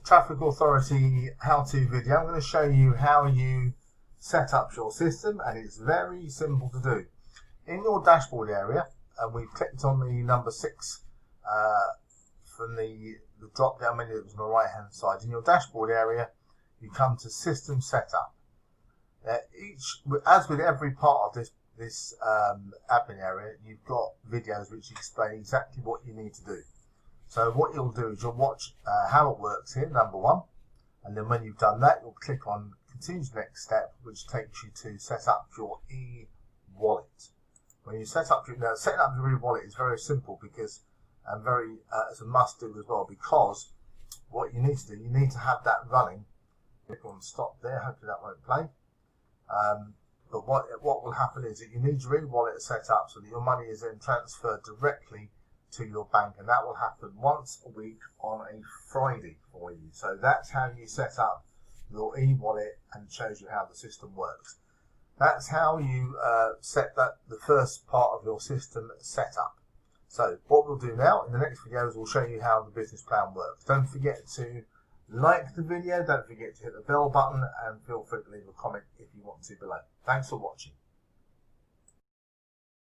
Traffic Authority how-to video. I'm going to show you how you set up your system, and it's very simple to do. In your dashboard area, and we've clicked on the number 6 from the drop-down menu that was on the right-hand side. In your dashboard area, you come to System Setup. As with every part of this admin area, you've got videos which explain exactly what you need to do. So what you'll do is you'll watch how it works here, number 1, and then when you've done that, you'll click on Continue to the next step, which takes you to set up your eWallet. When you setting up your eWallet is very simple because it's a must do as well, because what you need to do, you need to have that running. Click on stop there, hopefully that won't play. But what will happen is that you need your eWallet set up so that your money is then transferred directly to your bank, and that will happen once a week on a Friday for you. So that's how you set up your eWallet, and it shows you how the system works. That's how you set the first part of your system set up. So what we'll do now in the next video is we'll show you how the business plan works. Don't forget to like the video, don't forget to hit the bell button, and feel free to leave a comment if you want to below. Thanks for watching.